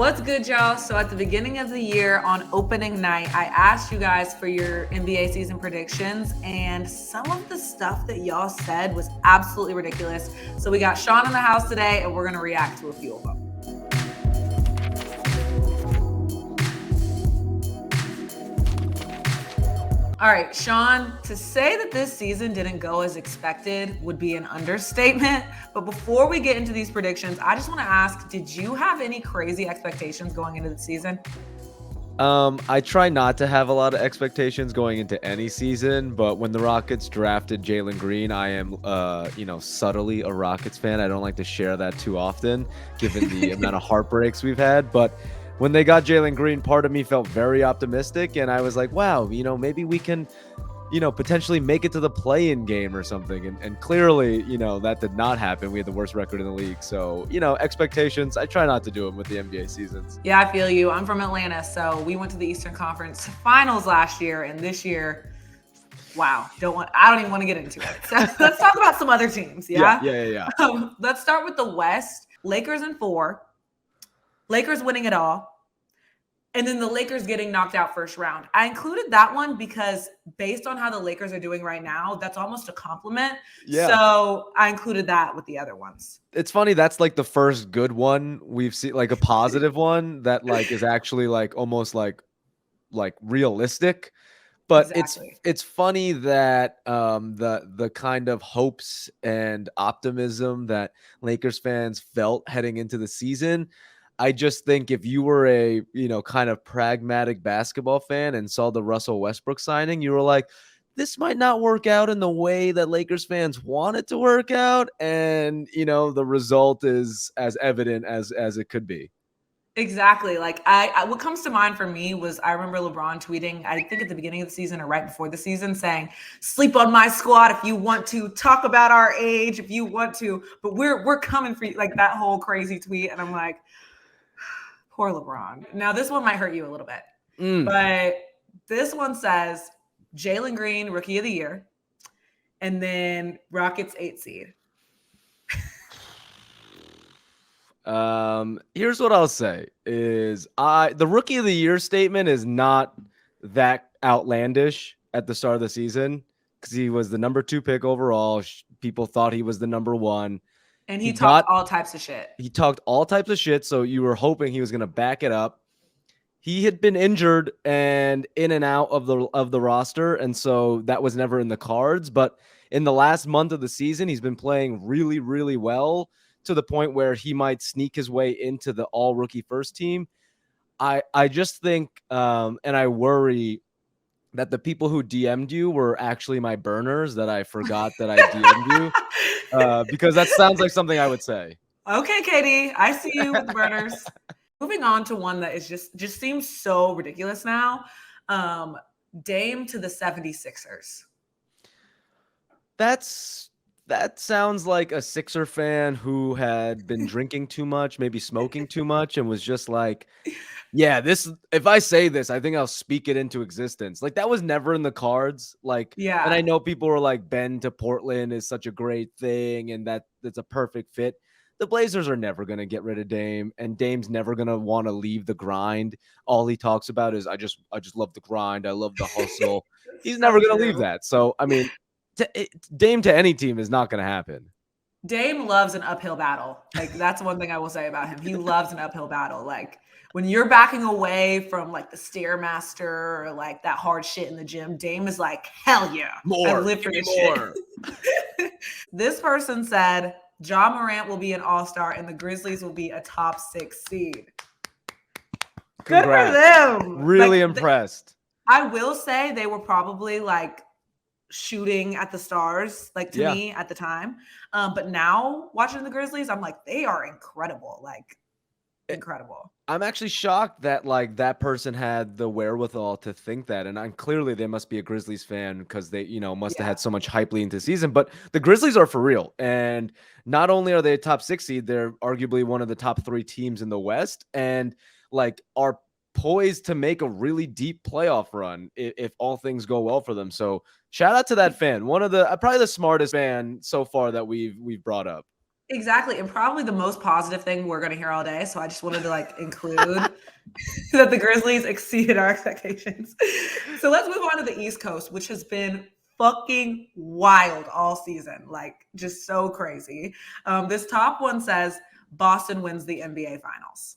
What's good, y'all? So at the beginning of the year on opening night, I asked you guys for your NBA season predictions, and some of the stuff that y'all said was absolutely ridiculous. So we got Sean in the house today, and we're going to react to a few of them. All right, Sean, to say that this season didn't go as expected would be an understatement. But before we get into these predictions, I just want to ask, did you have any crazy expectations going into the season? I try not to have a lot of expectations going into any season, but when the Rockets drafted Jalen Green, I am, subtly a Rockets fan. I don't like to share that too often, given the amount of heartbreaks we've had. But when they got Jalen Green, part of me felt very optimistic, and I was like, wow, maybe we can, potentially make it to the play-in game or something. And clearly, that did not happen. We had the worst record in the league. So, expectations, I try not to do them with the NBA seasons. Yeah, I feel you. I'm from Atlanta, so we went to the Eastern Conference Finals last year, and this year, wow, I don't even want to get into it. So let's talk about some other teams. Yeah. Let's start with the West. Lakers in 4. Lakers winning it all. And then the Lakers getting knocked out first round. I included that one because based on how the Lakers are doing right now, that's almost a compliment. Yeah. So I included that with the other ones. It's funny. That's like the first good one we've seen, like a positive one that like is actually like almost like realistic. But Exactly. it's funny that the kind of hopes and optimism that Lakers fans felt heading into the season, I just think if you were a, kind of pragmatic basketball fan and saw the Russell Westbrook signing, you were like, this might not work out in the way that Lakers fans want it to work out. And, the result is as evident as it could be. Exactly. Like I what comes to mind for me was I remember LeBron tweeting, I think at the beginning of the season or right before the season, saying, sleep on my squad if you want to, talk about our age if you want to, but we're coming for you. Like that whole crazy tweet. And I'm like, poor LeBron. Now, this one might hurt you a little bit, but this one says Jalen Green, Rookie of the Year, and then Rockets 8 seed. Here's what I'll say is the Rookie of the Year statement is not that outlandish at the start of the season because he was the number 2 pick overall. People thought he was the number 1. And he talked all types of shit. He talked all types of shit, so you were hoping he was going to back it up. He had been injured and in and out of the roster, and so that was never in the cards. But in the last month of the season, he's been playing really, really well to the point where he might sneak his way into the all-rookie first team. I just think, and I worry that the people who DM'd you were actually my burners that I forgot that I DM'd you. Because that sounds like something I would say. Okay, Katie, I see you with the burners. Moving on to one that is just seems so ridiculous now. Dame to the 76ers. That sounds like a Sixer fan who had been drinking too much, maybe smoking too much, and was just like, yeah, if I say this, I think I'll speak it into existence. Like that was never in the cards. Like, yeah. And I know people were like, Ben to Portland is such a great thing, and that's a perfect fit. The Blazers are never going to get rid of Dame, and Dame's never going to want to leave the grind. All he talks about is, I just love the grind. I love the hustle. He's never going to leave that. So, I mean, Dame to any team is not going to happen. Dame loves an uphill battle. Like that's one thing I will say about him. He loves an uphill battle. Like when you're backing away from like the Stairmaster or like that hard shit in the gym, Dame is like, hell yeah. More. I live for this shit. This person said Ja Morant will be an all-star and the Grizzlies will be a top 6 seed. Congrats. Good for them. Really impressed. I will say they were probably like shooting at the stars, like to me at the time. But now watching the Grizzlies, I'm like, they are incredible. Like incredible. I'm actually shocked that like that person had the wherewithal to think that. And clearly they must be a Grizzlies fan because they, must have had so much hype leading into the season. But the Grizzlies are for real. And not only are they a top 6 seed, they're arguably one of the top 3 teams in the West and like are poised to make a really deep playoff run if all things go well for them. So shout out to that fan. One of the probably the smartest fan so far that we've brought up. Exactly, and probably the most positive thing we're gonna hear all day, so I just wanted to, like, include that the Grizzlies exceeded our expectations. So let's move on to the East Coast, which has been fucking wild all season, like, just so crazy. This top one says, "Boston wins the NBA Finals."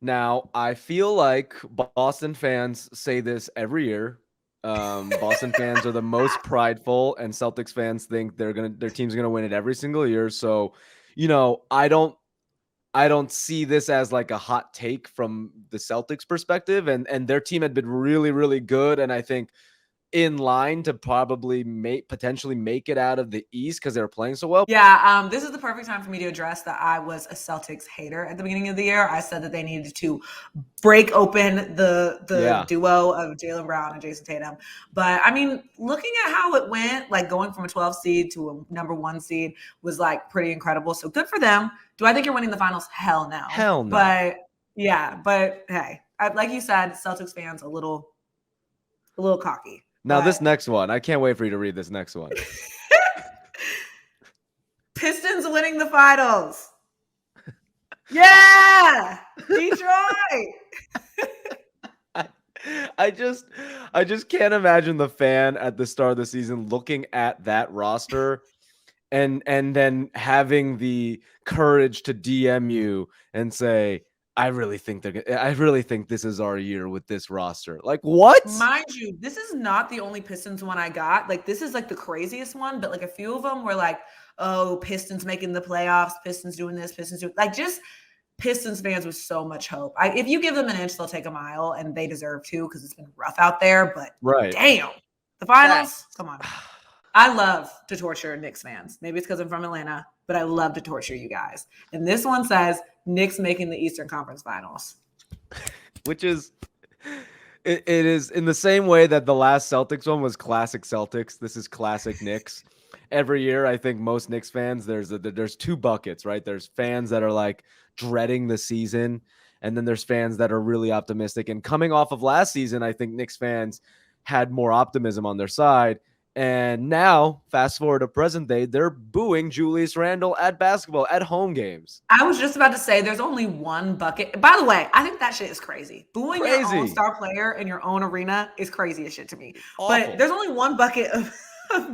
Now, I feel like Boston fans say this every year. Boston fans are the most prideful, and Celtics fans think their team's gonna win it every single year. So, I don't see this as like a hot take from the Celtics perspective, and their team had been really, really good, and I think in line to probably potentially make it out of the East because they were playing so well. Yeah, this is the perfect time for me to address that I was a Celtics hater at the beginning of the year. I said that they needed to break open the Yeah, duo of Jaylen Brown and Jason Tatum. But I mean, looking at how it went, like going from a 12 seed to a number 1 seed was like pretty incredible. So good for them. Do I think you're winning the finals? Hell no. hell no. But yeah, but hey, like you said, Celtics fans a little cocky. Now this But next one, I can't wait for you to read this next one. Pistons winning the finals. Yeah, Detroit. I just can't imagine the fan at the start of the season looking at that roster and then having the courage to DM you and say, I really think this is our year with this roster. Like, what? Mind you, this is not the only Pistons one I got. Like, this is like the craziest one, but like a few of them were like, oh, Pistons making the playoffs, Pistons doing this, Pistons doing like just Pistons fans with so much hope. If you give them an inch, they'll take a mile, and they deserve to because it's been rough out there. But Right. damn, the finals, come on. I love to torture Knicks fans. Maybe it's because I'm from Atlanta, but I love to torture you guys. And this one says Knicks making the Eastern Conference Finals. Which is it is in the same way that the last Celtics one was classic Celtics. This is classic Knicks. Every year, I think most Knicks fans, there's two buckets, right? There's fans that are like dreading the season, and then there's fans that are really optimistic. And coming off of last season, I think Knicks fans had more optimism on their side. And now, fast forward to present day, they're booing Julius Randle at basketball, at home games. I was just about to say there's only one bucket. By the way, I think that shit is crazy. Booing your own star player in your own arena is crazy as shit to me. Awful. But there's only one bucket of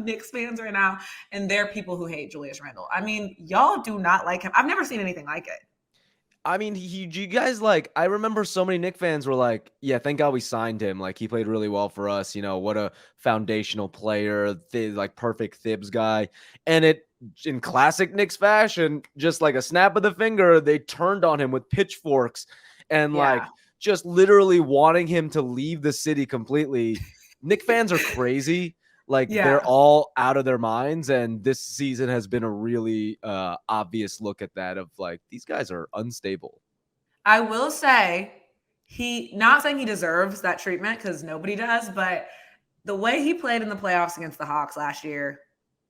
Knicks fans right now, and they're people who hate Julius Randle. I mean, y'all do not like him. I've never seen anything like it. I mean, you guys like, I remember so many Knicks fans were like, yeah, thank God we signed him. Like, he played really well for us. You know, what a foundational player, like perfect Thibs guy. And in classic Knicks fashion, just like a snap of the finger, they turned on him with pitchforks and like just literally wanting him to leave the city completely. Knicks fans are crazy. Like, they're all out of their minds, and this season has been a really obvious look at that of like, these guys are unstable. I will say, not saying he deserves that treatment because nobody does, but the way he played in the playoffs against the Hawks last year,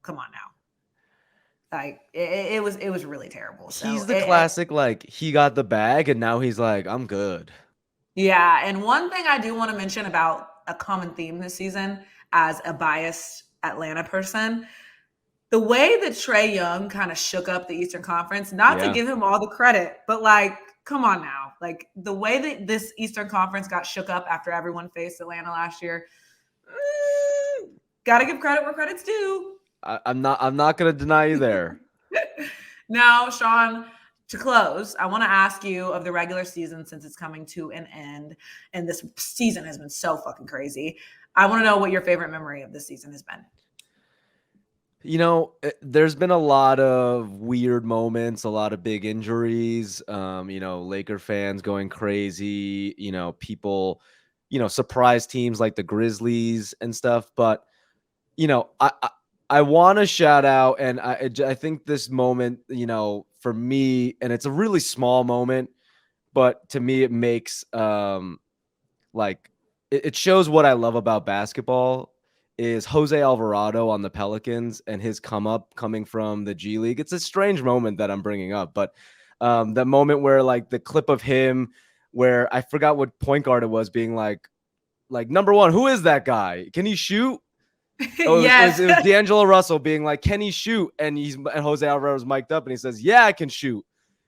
come on now. Like, it was really terrible. So he's the classic, like, he got the bag, and now he's like, I'm good. Yeah, and one thing I do want to mention about a common theme this season, as a biased Atlanta person, the way that Trae Young kind of shook up the Eastern Conference, not to give him all the credit, but like, come on now. Like, the way that this Eastern Conference got shook up after everyone faced Atlanta last year, got to give credit where credit's due. I'm not going to deny you there. Now, Sean, to close, I want to ask you of the regular season, since it's coming to an end, and this season has been so fucking crazy. I want to know what your favorite memory of this season has been. You know, there's been a lot of weird moments, a lot of big injuries, you know, Laker fans going crazy, you know, people, you know, surprise teams like the Grizzlies and stuff. But, you know, I want to shout out, and I think this moment, you know, for me, and it's a really small moment, but to me, it makes like, it shows what I love about basketball is Jose Alvarado on the Pelicans and his coming from the G League. It's a strange moment that I'm bringing up, but the moment where like the clip of him where I forgot what point guard it was being like, number one, who is that guy? Can he shoot? Oh, Yes. it was D'Angelo Russell being like, "Can he shoot?" And Jose Alvaro's mic'd up and he says, "Yeah, I can shoot."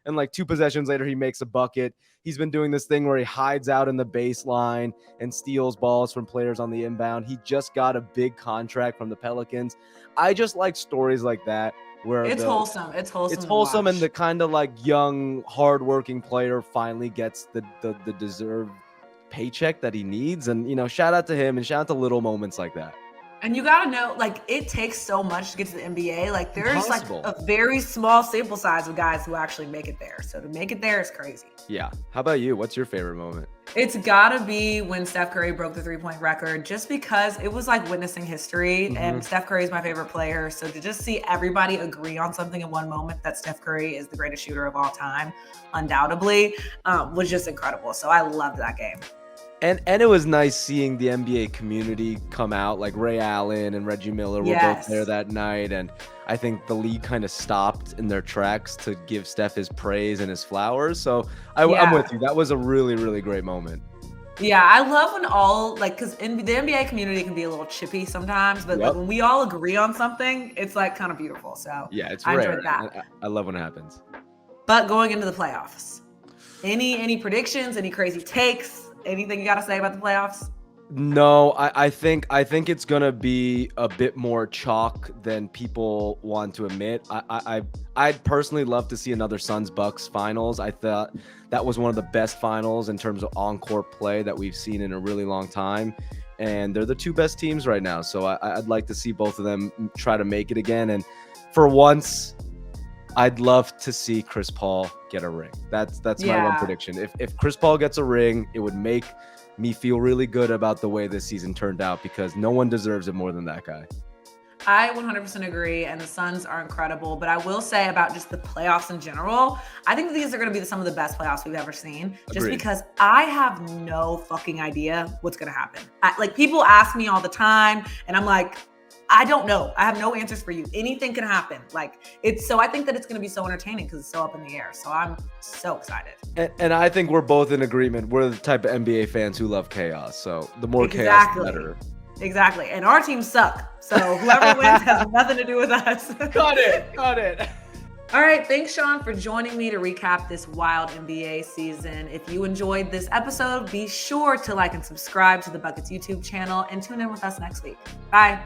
And like 2 possessions later, he makes a bucket. He's been doing this thing where he hides out in the baseline and steals balls from players on the inbound. He just got a big contract from the Pelicans. I just like stories like that where It's wholesome. It's wholesome. it's to wholesome, and watch. the kind of like young, hardworking player finally gets the deserved paycheck that he needs. And shout out to him and shout out to little moments like that. And you gotta know, like, it takes so much to get to the NBA. Like, there's Impossible. like a very small sample size of guys who actually make it there. So to make it there is crazy. Yeah. How about you? What's your favorite moment? It's gotta be when Steph Curry broke the 3-point record, just because it was like witnessing history. And Steph Curry is my favorite player. So to just see everybody agree on something in one moment, that Steph Curry is the greatest shooter of all time, undoubtedly, was just incredible. So I loved that game. And it was nice seeing the NBA community come out. Like Ray Allen and Reggie Miller were both there that night. And I think the league kind of stopped in their tracks to give Steph his praise and his flowers. So I'm with you. That was a really, really great moment. Yeah, I love when all, like, because in the NBA community can be a little chippy sometimes, but like, when we all agree on something, it's like kind of beautiful. So yeah, it's I rare. enjoyed that. I love when it happens. But going into the playoffs, any predictions, any crazy takes? Anything you got to say about the playoffs? No, I think it's gonna be a bit more chalk than people want to admit. I'd personally love to see another Suns Bucks finals. I thought that was one of the best finals in terms of on-court play that we've seen in a really long time, and they're the 2 best teams right now. So I'd like to see both of them try to make it again. And for once, I'd love to see Chris Paul get a ring. That's my one prediction. If Chris Paul gets a ring, it would make me feel really good about the way this season turned out, because no one deserves it more than that guy. I 100% agree, and the Suns are incredible. But I will say about just the playoffs in general, I think these are going to be some of the best playoffs we've ever seen. Just Agreed. because I have no fucking idea what's going to happen. Like, people ask me all the time, and I'm like, I don't know. I have no answers for you. Anything can happen. So I think that it's going to be so entertaining because it's so up in the air. So I'm so excited. And I think we're both in agreement. We're the type of NBA fans who love chaos. So the more chaos, the better. Exactly. And our teams suck. So whoever wins has nothing to do with us. Got it. All right. Thanks, Sean, for joining me to recap this wild NBA season. If you enjoyed this episode, be sure to like and subscribe to the Buckets YouTube channel and tune in with us next week. Bye.